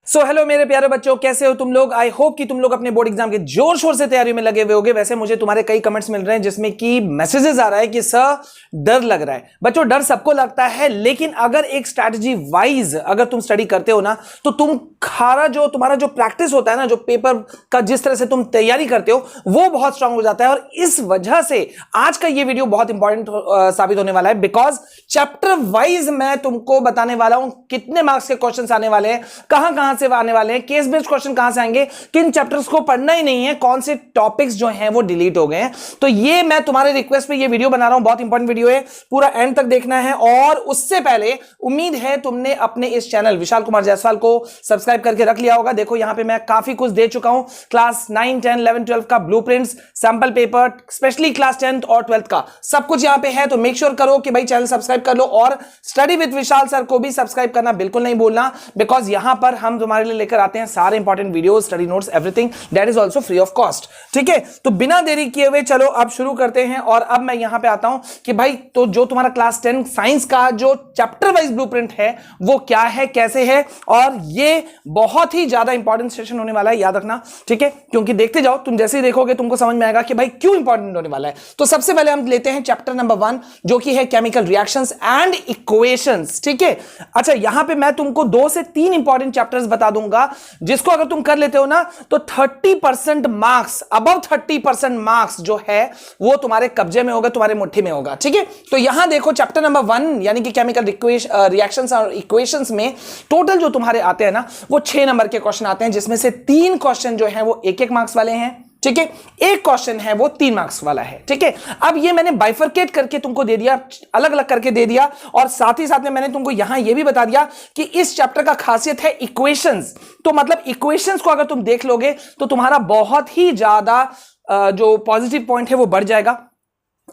Hello मेरे प्यारे बच्चों, कैसे हो तुम लोग। आई होप कि तुम लोग अपने बोर्ड एग्जाम के जोर शोर से तैयारी में लगे हुए होगे। वैसे मुझे तुम्हारे कई कमेंट्स मिल रहे हैं जिसमें कि मैसेजेस आ रहा है कि सर डर लग रहा है। बच्चों डर सबको लगता है, लेकिन अगर एक स्ट्रैटेजी वाइज अगर तुम स्टडी करते हो ना तो तुम्हारा जो प्रैक्टिस होता है ना, जो पेपर का जिस तरह से तुम तैयारी करते हो वो बहुत स्ट्रांग हो जाता है। और इस वजह से आज का ये वीडियो बहुत इंपॉर्टेंट साबित होने वाला है, बिकॉज चैप्टर वाइज मैं तुमको बताने वाला हूं कितने मार्क्स के क्वेश्चन आने वाले हैं, कहां से आने वाले हैं, केस बेस्ड क्वेश्चन कहां से आएंगे, किन चैप्टर्स को पढ़ना ही नहीं है, कौन से टॉपिक्स जो हैं वो डिलीट हो गए हैं। तो ये मैं तुम्हारे रिक्वेस्ट पे ये वीडियो बना रहा हूं, बहुत इंपॉर्टेंट वीडियो है, पूरा एंड तक देखना है। और उससे पहले उम्मीद है तुमने अपने इस चैनल विशाल कुमार जायसवाल को सब्सक्राइब करके रख लिया होगा। देखो यहां पे मैं काफी कुछ दे चुका हूं, क्लास 9, 10, 11, 12 का blueprints, sample paper, specially class 10th और 12th का सब कुछ यहां पे है। तो मेक श्योर करो कि भाई चैनल सब्सक्राइब कर लो, और स्टडी विद विशाल सर को भी सब्सक्राइब करना बिल्कुल नहीं भूलना, बिकॉज यहां पर हम तुम्हारे लिए लेकर आते हैं सारे important videos, study notes, everything that is also free of cost. ठीक है, तो बिना देरी किए हुए चलो अब शुरू करते हैं। और अब मैं यहां पे आता हूं कि भाई तो जो तुम्हारा क्लास 10 साइंस का जो चैप्टर वाइज ब्लूप्रिंट है वो क्या है, कैसे है, और ये बहुत ही ज्यादा इंपॉर्टेंट सेशन होने वाला है, याद रखना। ठीक है, क्योंकि देखते जाओ, तुम जैसे ही देखोगे तुमको समझ में आएगा कि भाई क्यों इंपॉर्टेंट होने वाला है। तो सबसे पहले हम लेते हैं चैप्टर नंबर 1 जो कि है केमिकल रिएक्शंस एंड इक्वेशंस। ठीक है, अच्छा यहां पे मैं तुमको 2 से 3 इंपॉर्टेंट चैप्टर्स बता दूंगा, जिसको अगर तुम कर लेते हो ना तो 30% मार्क्स, अबव 30% मार्क्स जो है वो तुम्हारे कब्जे में होगा, तुम्हारे मुट्ठी में होगा। ठीक है, तो यहां देखो चैप्टर नंबर 1 यानी कि केमिकल रिएक्शंस और इक्वेशंस में टोटल जो तुम्हारे आते हैं ना वो 6 नंबर के क्वेश्चन आते हैं, जिसमें से 3 क्वेश्चन जो है वो 1-1 मार्क्स वाले हैं। ठीक है, एक क्वेश्चन है वो 3 मार्क्स वाला है। ठीक है, अब ये मैंने बाइफरकेट करके तुमको दे दिया, अलग अलग करके दे दिया, और साथ ही साथ में मैंने तुमको यहां ये भी बता दिया कि इस चैप्टर का खासियत है इक्वेशंस। तो मतलब इक्वेशंस को अगर तुम देख लोगे तो तुम्हारा बहुत ही ज्यादा जो पॉजिटिव पॉइंट है वो बढ़ जाएगा।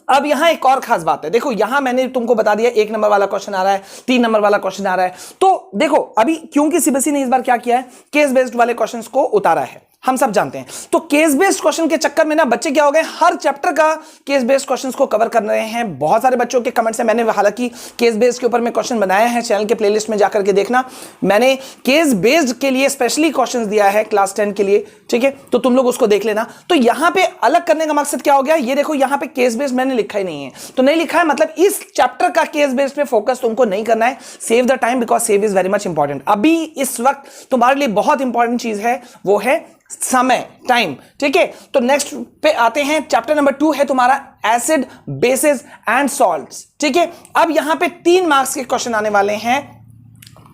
अब यहां एक और खास बात है, देखो यहां मैंने तुमको बता दिया 1 नंबर वाला क्वेश्चन आ रहा है, 3 नंबर वाला क्वेश्चन आ रहा है। तो देखो अभी क्योंकि सीबीएसई ने इस बार क्या किया है, केस बेस्ड वाले क्वेश्चंस को उतारा है, हम सब जानते हैं। तो केस बेस्ड क्वेश्चन के चक्कर में ना बच्चे क्या हो गए, हर चैप्टर का केस बेस्ड क्वेश्चंस को कवर कर रहे हैं। बहुत सारे बच्चों के कमेंट्स हैं, मैंने हालांकि केस बेस्ड के ऊपर में क्वेश्चन बनाया है, चैनल के प्लेलिस्ट में जाकर के देखना, मैंने केस बेस्ड के लिए स्पेशली क्वेश्चंस दिया है क्लास 10 के लिए। ठीक है, तो तुम लोग उसको देख लेना। तो यहां पे अलग करने का मकसद क्या हो गया, ये देखो यहां पे केस बेस्ड मैंने लिखा ही नहीं है, तो नहीं लिखा है मतलब इस चैप्टर का केस बेस्ड पे फोकस तुमको नहीं करना है। Save the time, because save is very much important. अभी इस वक्त तुम्हारे लिए बहुत इंपॉर्टेंट चीज है, वो है समय, टाइम। ठीक है, तो नेक्स्ट पे आते हैं, चैप्टर नंबर 2 है तुम्हारा एसिड, बेसिस एंड सॉल्ट्स। ठीक है, अब यहां पे 3 मार्क्स के क्वेश्चन आने वाले हैं,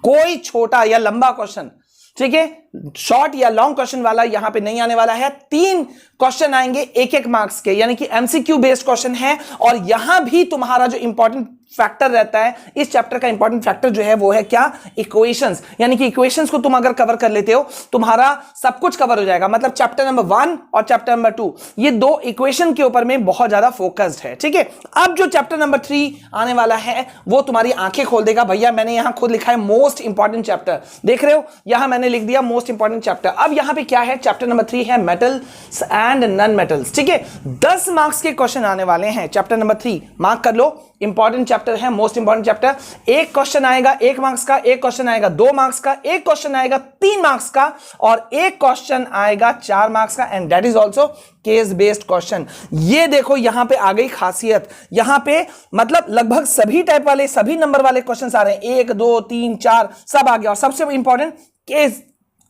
कोई छोटा या लंबा क्वेश्चन, ठीक है, शॉर्ट या लॉन्ग क्वेश्चन वाला यहां पे नहीं आने वाला है। 3 क्वेश्चन आएंगे 1-1 मार्क्स के, यानी कि एमसीक्यू बेस्ड क्वेश्चन है। और यहां भी तुम्हारा जो इंपॉर्टेंट फैक्टर रहता है, इस चैप्टर का इंपॉर्टेंट फैक्टर जो है वो है क्या, इक्वेशंस। यानी कि इक्वेशंस को तुम अगर कवर कर लेते हो तुम्हारा सब कुछ कवर हो जाएगा। मतलब चैप्टर नंबर 1 और चैप्टर नंबर 2 ये 2 इक्वेशन के ऊपर में बहुत ज्यादा फोकस्ड है। ठीक है, अब जो चैप्टर नंबर 3 आने वाला है वो तुम्हारी आंखें खोल देगा। भैया मैंने यहां खुद लिखा है मोस्ट इंपॉर्टेंट चैप्टर, देख रहे हो यहां मैंने लिख दिया मोस्ट इंपॉर्टेंट चैप्टर। अब यहां पे क्या है, चैप्टर नंबर 3 है मेटल्स एंड नॉन मेटल्स। ठीक है, 10 मार्क्स के क्वेश्चन आने वाले हैं चैप्टर नंबर 3, मार्क कर लो, इंपॉर्टेंट चैप्टर है, मोस्ट इंपॉर्टेंट चैप्टर। एक क्वेश्चन आएगा 1 मार्क्स का, एक क्वेश्चन आएगा 2 मार्क्स का, एक क्वेश्चन आएगा 3 मार्क्स का, और एक क्वेश्चन आएगा 4 मार्क्स का, and that is also case based question. ये देखो यहां पे आ गई खासियत, यहां पे मतलब लगभग सभी टाइप वाले, सभी नंबर वाले क्वेश्चन आ रहे हैं, 1, 2, 3, 4 सब आ गया। और सबसे इंपॉर्टेंट केस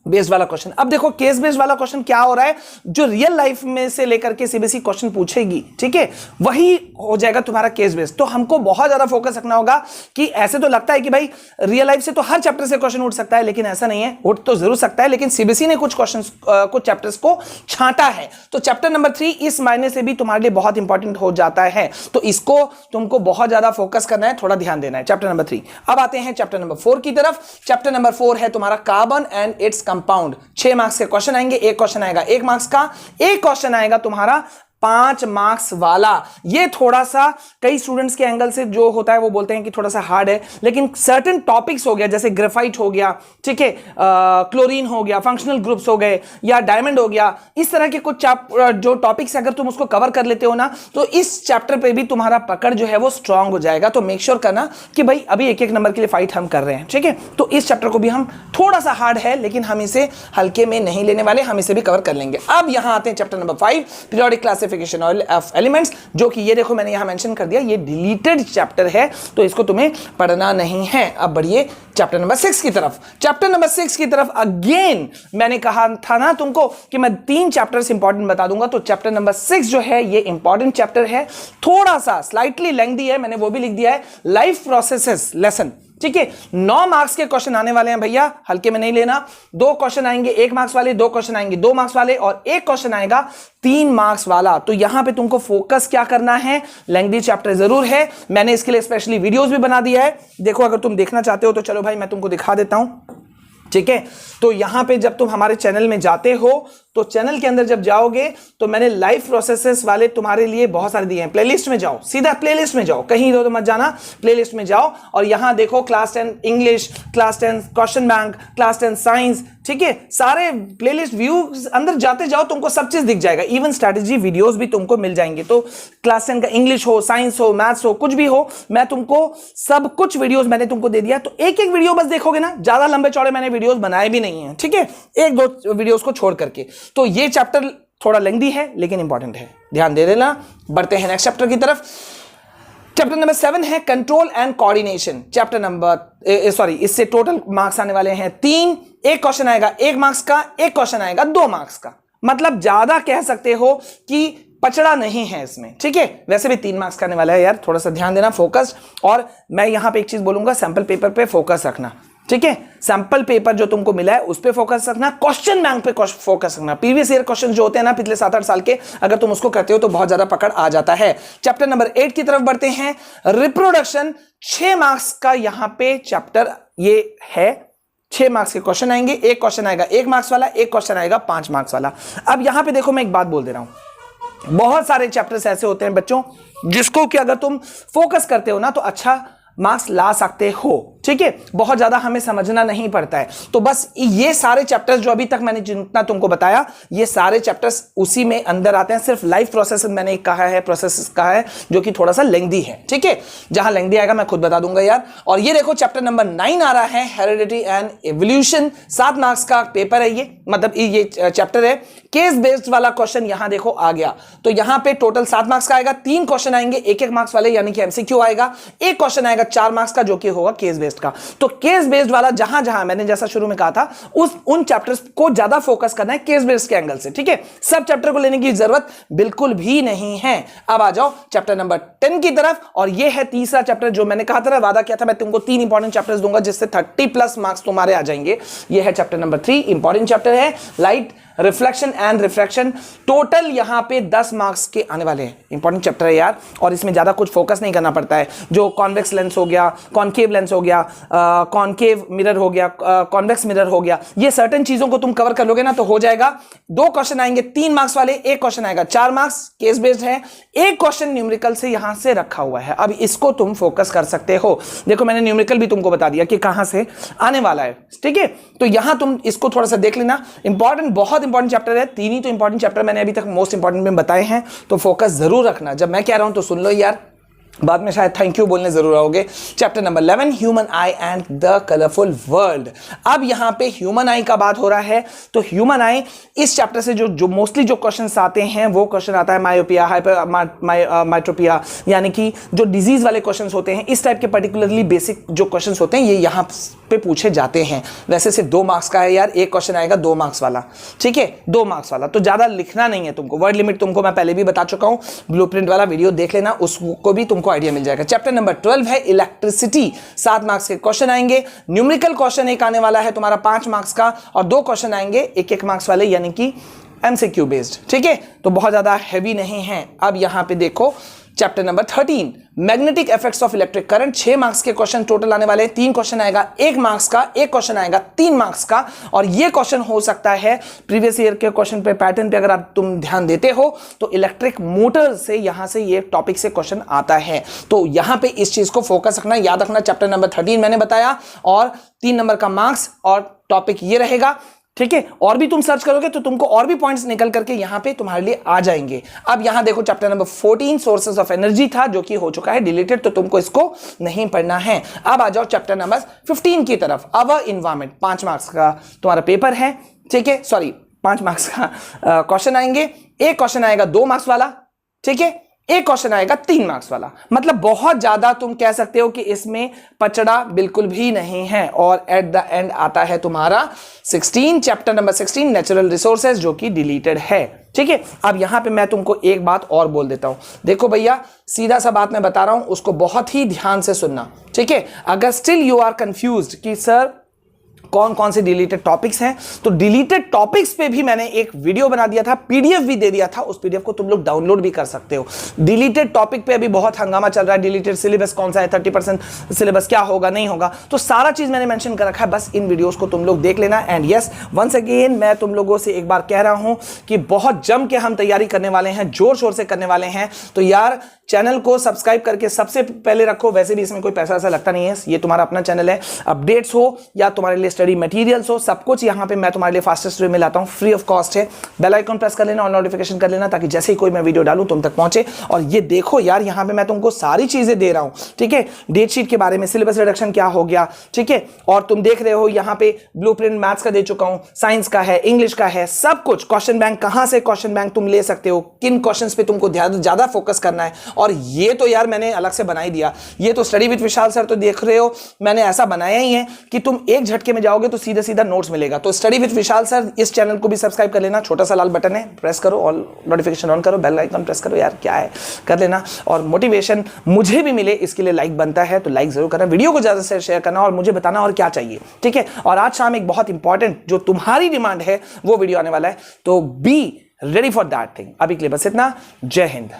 बेस्ड वाला क्वेश्चन। अब देखो केस बेस्ड वाला क्वेश्चन क्या हो रहा है, जो रियल लाइफ में से लेकर के सीबीएसई क्वेश्चन पूछेगी, ठीक है, वही हो जाएगा तुम्हारा केस बेस्ड। तो हमको बहुत ज्यादा फोकस रखना होगा कि ऐसे तो लगता है कि भाई रियल लाइफ से तो हर चैप्टर से क्वेश्चन उठ सकता है, लेकिन ऐसा नहीं है, उठ तो जरूर सकता है, लेकिन सीबीएसई ने कुछ क्वेश्चन कुछ चैप्टर्स को छांटा है। तो चैप्टर नंबर 3 इस मायने से भी तुम्हारे लिए बहुत इंपॉर्टेंट हो जाता है, तो इसको तुमको बहुत ज्यादा फोकस करना है, थोड़ा ध्यान देना है, चैप्टर नंबर 3। अब आते हैं चैप्टर नंबर 4 की तरफ। चैप्टर नंबर 4 है तुम्हारा carbon and its compound. 6 marks के क्वेश्चन आएंगे, एक क्वेश्चन आएगा 1 मार्क्स का, एक क्वेश्चन आएगा तुम्हारा 5 मार्क्स वाला। ये थोड़ा सा कई स्टूडेंट्स के एंगल से जो होता है वो बोलते हैं कि थोड़ा सा हार्ड है, लेकिन सर्टेन टॉपिक्स हो गया जैसे ग्रेफाइट हो गया, ठीक है, क्लोरीन हो गया, फंक्शनल ग्रुप्स हो गए या डायमंड हो गया, इस तरह के कुछ जो टॉपिक्स अगर तुम उसको कवर कर लेते हो ना तो इस चैप्टर पे भी तुम्हारा पकड़ जो है वो स्ट्रांग हो जाएगा। तो मेक श्योर करना कि भाई अभी एक एक नंबर के लिए फाइट हम कर रहे हैं, ठीक है। तो इस चैप्टर को भी हम थोड़ा सा हार्ड है लेकिन हम इसे हल्के में नहीं लेने वाले, हम इसे भी कवर कर लेंगे। अब यहां आते हैं chapter number 5 periodic classification of elements, जो कि ये देखो मैंने यहां मेंशन कर दिया, ये डिलीटेड चैप्टर है तो इसको तुम्हें पढ़ना नहीं है। अब बढ़िए चैप्टर नंबर 6 की तरफ। चैप्टर नंबर 6 की तरफ अगेन मैंने कहा था ना तुमको कि मैं 3 चैप्टर्स इंपॉर्टेंट बता दूंगा, तो चैप्टर नंबर 6 जो है ये इंपॉर्टेंट चैप्टर है, थोड़ा सा स्लाइटली लेंथी है, मैंने वो भी लिख दिया है, लाइफ प्रोसेसेस लेसन, ठीक है। 9 मार्क्स के क्वेश्चन आने वाले हैं भैया, हल्के में नहीं लेना। 2 क्वेश्चन आएंगे 1 मार्क्स वाले, 2 क्वेश्चन आएंगे 2 मार्क्स वाले और 1 क्वेश्चन आएगा 3 मार्क्स वाला। तो यहां पे तुमको फोकस क्या करना है, लेंथी चैप्टर जरूर है, मैंने इसके लिए स्पेशली वीडियोस भी बना दिया है, देखो अगर तुम देखना चाहते हो तो चलो भाई मैं तुमको दिखा देता हूं, ठीक है। तो यहां पे जब तुम हमारे चैनल में जाते हो तो चैनल के अंदर जब जाओगे तो मैंने लाइफ प्रोसेसेस वाले तुम्हारे लिए बहुत सारे दिए हैं। प्लेलिस्ट में जाओ, सीधा प्लेलिस्ट में जाओ, कहीं इधर मत जाना, प्लेलिस्ट में जाओ और यहां देखो class 10 English, class 10 question bank, class 10 science, ठीक है, सारे प्लेलिस्ट व्यू अंदर जाते जाओ तुमको सब चीज दिख जाएगा, इवन स्ट्रेटेजी वीडियोस भी तुमको मिल जाएंगे। तो क्लास 10 का इंग्लिश हो, साइंस हो, मैथ्स हो, कुछ भी हो, मैं तुमको सब कुछ वीडियोस मैंने तुमको दे दिया। तो एक एक वीडियो बस देखोगे ना, ज्यादा लंबे चौड़े मैंने वीडियोस बनाए भी नहीं है, ठीक है, 1-2 वीडियोस को छोड़ करके। तो ये चैप्टर थोड़ा लेंथी है लेकिन इंपॉर्टेंट है, ध्यान दे देना। बढ़ते हैं नेक्स्ट चैप्टर की तरफ। चैप्टर नंबर 7 है control and coordination. Chapter number sorry इससे टोटल मार्क्स आने वाले हैं 3। एक क्वेश्चन आएगा 1 मार्क्स का, एक क्वेश्चन आएगा 2 मार्क्स का, मतलब ज्यादा कह सकते हो कि पचड़ा नहीं है इसमें, ठीक है। वैसे भी 3 मार्क्स का आने वाला है यार, थोड़ा सा ध्यान देना, फोकस। और मैं यहां पे एक चीज बोलूंगा, सैंपल पेपर पे फोकस रखना, ठीक है। सैंपल पेपर जो तुमको मिला है उस पे फोकस रखना, क्वेश्चन बैंक पे फोकस रखना। प्रीवियस ईयर क्वेश्चन जो होते हैं ना पिछले 7-8 साल के, अगर तुम उसको करते हो तो बहुत ज्यादा पकड़ आ जाता है। चैप्टर नंबर 8 की तरफ बढ़ते हैं, रिप्रोडक्शन। 6 मार्क्स का यहां पे चैप्टर ये है, 6 मार्क्स के क्वेश्चन आएंगे, एक क्वेश्चन आएगा 1 मार्क्स वाला, एक क्वेश्चन आएगा 5 मार्क्स वाला। अब यहां पे देखो मैं एक बात बोल दे रहा हूं, बहुत सारे चैप्टर्स ऐसे होते हैं बच्चों जिसको कि अगर तुम फोकस करते हो ना तो अच्छा मार्क्स ला सकते हो, ठीक है। बहुत ज्यादा हमें समझना नहीं पड़ता है। तो बस ये सारे चैप्टर्स जो अभी तक मैंने जितना तुमको बताया, ये सारे चैप्टर्स उसी में अंदर आते हैं। सिर्फ लाइफ प्रोसेस मैंने कहा है, प्रोसेस कहा है जो कि थोड़ा सा लेंथी है, ठीक है। जहां लेंथी आएगा मैं खुद बता दूंगा यार। और ये देखो चैप्टर नंबर 9 आ रहा है, हेरिडिटी एंड एवोल्यूशन। 7 मार्क्स का पेपर है ये, मतलब ये चैप्टर है। केस बेस्ड वाला क्वेश्चन यहां देखो आ गया, तो यहां पे टोटल 7 मार्क्स का आएगा, 3 क्वेश्चन आएंगे 1-1 मार्क्स वाले, यानी कि एमसीक्यू आएगा। एक क्वेश्चन आएगा 4 मार्क्स का जो कि होगा केस बेस्ड का। तो केस बेस्ड वाला जहां जहां मैंने जैसा शुरू में कहा था उन चैप्टर्स को ज्यादा फोकस करना है केस बेस्ड के एंगल से, ठीक है। सब चैप्टर को लेने की जरूरत बिल्कुल भी नहीं है। अब आ जाओ चैप्टर नंबर 10 की तरफ, और यह है तीसरा चैप्टर जो मैंने कहा था, वादा किया था मैं तुमको 3 इंपॉर्टेंट चैप्टर्स दूंगा जिससे 30+ मार्क्स तुम्हारे आ जाएंगे। यह है चैप्टर नंबर 3, इंपॉर्टेंट चैप्टर है, light reflection and refraction. Total यहां पे 10 मार्क्स के आने वाले हैं, इंपॉर्टेंट चैप्टर है यार, और इसमें ज्यादा कुछ फोकस नहीं करना पड़ता है। जो कॉन्वेक्स लेंस हो गया, कॉनकेव लेंस हो गया, कॉनकेव मिरर हो गया, कॉन्वेक्स मिरर हो गया, ये सर्टेन चीजों को तुम कवर कर लोगे ना तो हो जाएगा। 2 क्वेश्चन आएंगे 3 मार्क्स वाले, एक क्वेश्चन आएगा 4 मार्क्स, केस बेस्ड है। एक क्वेश्चन न्यूमेरिकल से यहां से रखा हुआ है, अब इसको तुम फोकस कर सकते हो। देखो मैंने न्यूमेरिकल भी तुमको बता दिया कि कहां से आने वाला है, ठीक है। तो यहां तुम इसको थोड़ा सा देख लेना, इंपॉर्टेंट, बहुत इंपॉर्टेंट चैप्टर है। 3 ही तो इंपॉर्टेंट चैप्टर मैंने अभी तक मोस्ट इंपॉर्टेंट में बताए हैं, तो फोकस जरूर रखना। जब मैं कह रहा हूं तो सुन लो यार, बाद में शायद थैंक यू बोलने जरूर आओगे। Chapter number 11, human I and the colourful world. अब यहां पे ह्यूमन आई का बात हो रहा है, तो ह्यूमन आई इस चैप्टर से जो मोस्टली जो क्वेश्चंस आते हैं वो क्वेश्चन आता है मायोपिया, माइट्रोपिया, यानी कि जो डिजीज वाले क्वेश्चंस होते हैं, इस टाइप के पर्टिकुलरली बेसिक जो क्वेश्चंस होते हैं ये यहां पे पूछे जाते हैं। वैसे सिर्फ 2 मार्क्स का है यार, एक क्वेश्चन आएगा 2 मार्क्स वाला, ठीक है, 2 मार्क्स वाला, तो ज्यादा लिखना नहीं है तुमको। वर्ड लिमिट तुमको मैं पहले भी बता चुका हूं, ब्लूप्रिंट वाला वीडियो देख लेना, उसको भी तुमको आइडिया मिल जाएगा। चैप्टर नंबर 12 है इलेक्ट्रिसिटी। 7 मार्क्स के क्वेश्चन आएंगे, न्यूमेरिकल क्वेश्चन एक आने वाला है तुम्हारा 5 मार्क्स का, और 2 क्वेश्चन आएंगे 1-1 मार्क्स वाले, यानी कि एमसीक्यू बेस्ड, ठीक है। तो बहुत ज्यादा हैवी नहीं है। अब यहां पे देखो chapter number 13 magnetic effects of electric current. 6 marks के क्वेश्चन टोटल आने वाले हैं। 3 क्वेश्चन आएगा 1 मार्क्स का, 1 क्वेश्चन आएगा 3 मार्क्स का। और ये क्वेश्चन हो सकता है प्रीवियस ईयर के क्वेश्चन पे, पैटर्न पे अगर आप तुम ध्यान देते हो तो इलेक्ट्रिक मोटर से यहां से ये टॉपिक से क्वेश्चन आता है। तो यहां पे इस चीज को फोकस रखना, याद रखना। चैप्टर नंबर 13 मैंने बताया और 3 नंबर का मार्क्स और टॉपिक ये रहेगा, ठीक है। और भी तुम सर्च करोगे तो तुमको और भी पॉइंट्स निकल करके यहां पे तुम्हारे लिए आ जाएंगे। अब यहां देखो chapter number 14 sources of energy था जो कि हो चुका है डिलीटेड, तो तुमको इसको नहीं पढ़ना है। अब आ जाओ चैप्टर नंबर 15 की तरफ। अब एनवायरमेंट 5 मार्क्स का तुम्हारा पेपर है, ठीक है। सॉरी 5 मार्क्स का क्वेश्चन आएंगे। एक क्वेश्चन आएगा 2 मार्क्स वाला, ठीक है। एक क्वेश्चन आएगा 3 मार्क्स वाला। मतलब बहुत ज्यादा तुम कह सकते हो कि इसमें पचड़ा बिल्कुल भी नहीं है। और एट द एंड आता है तुम्हारा 16 चैप्टर नंबर 16 नेचुरल रिसोर्सेज जो कि डिलीटेड है, ठीक है। अब यहां पे मैं तुमको एक बात और बोल देता हूं। देखो भैया, सीधा सा बात मैं बता रहा हूं, उसको बहुत ही ध्यान से सुनना, ठीक है। अगर स्टिल यू आर कंफ्यूज्ड कि सर कौन कौन से डिलीटेड टॉपिक्स हैं, तो डिलीटेड टॉपिक्स पे भी मैंने एक वीडियो बना दिया था, पीडीएफ भी दे दिया था। उस पीडीएफ को तुम लोग डाउनलोड भी कर सकते हो। डिलीटेड टॉपिक पे अभी बहुत हंगामा चल रहा है, डिलीटेड सिलेबस कौन सा है, 30% सिलेबस क्या होगा नहीं होगा, तो सारा चीज मैंने मेंशन कर रखा है। बस इन वीडियोस को तुम लोग देख लेना। एंड यस, वंस अगेन मैं तुम लोगों से एक बार कह रहा हूं कि बहुत जम के हम तैयारी करने वाले हैं, जोर शोर से करने वाले हैं। तो यार चैनल को सब्सक्राइब करके सबसे पहले रखो। वैसे भी इसमें कोई पैसा ऐसा लगता नहीं है, ये तुम्हारा अपना चैनल है। अपडेट्स हो या तुम्हारे लिए स्टडी मटेरियल्स हो, सब कुछ यहां पे मैं तुम्हारे लिए फास्टेस्ट वे में लाता हूं, फ्री ऑफ कॉस्ट है। बेल आइकन प्रेस कर लेना और नोटिफिकेशन कर लेना, ताकि जैसे ही कोई मैं वीडियो डालूं तुम तक पहुंचे। और ये देखो यार, यहां पे मैं तुमको सारी चीजें दे रहा हूं, ठीक है। डेट शीट के बारे में, सिलेबस रिडक्शन क्या हो गया, ठीक है। और तुम देख रहे हो यहां पे ब्लूप्रिंट मैथ्स का दे चुका हूं, साइंस का है, इंग्लिश का है, सब कुछ। क्वेश्चन बैंक, कहां से क्वेश्चन बैंक तुम ले सकते हो, किन क्वेश्चंस पे तुमको ज्यादा फोकस करना है। और ये तो यार मैंने अलग से बना ही दिया। ये तो स्टडी विद विशाल सर तो देख रहे हो, मैंने ऐसा बनाया ही है कि तुम एक झटके में जाओगे तो सीधा सीधा नोट्स मिलेगा। तो स्टडी विद विशाल सर, इस चैनल को भी सब्सक्राइब कर लेना। छोटा सा लाल बटन है, प्रेस करो, ऑल नोटिफिकेशन ऑन करो, बेल आइकन प्रेस करो। यार क्या है, कर लेना। और मोटिवेशन मुझे भी मिले, इसके लिए लाइक बनता है, तो लाइक जरूर करना, वीडियो को ज्यादा से शेयर करना और मुझे बताना और क्या चाहिए, ठीक है। और आज शाम एक बहुत इंपॉर्टेंट जो तुम्हारी डिमांड है वो वीडियो आने वाला है, तो be ready for that thing. अभी के लिए बस इतना। जय हिंद।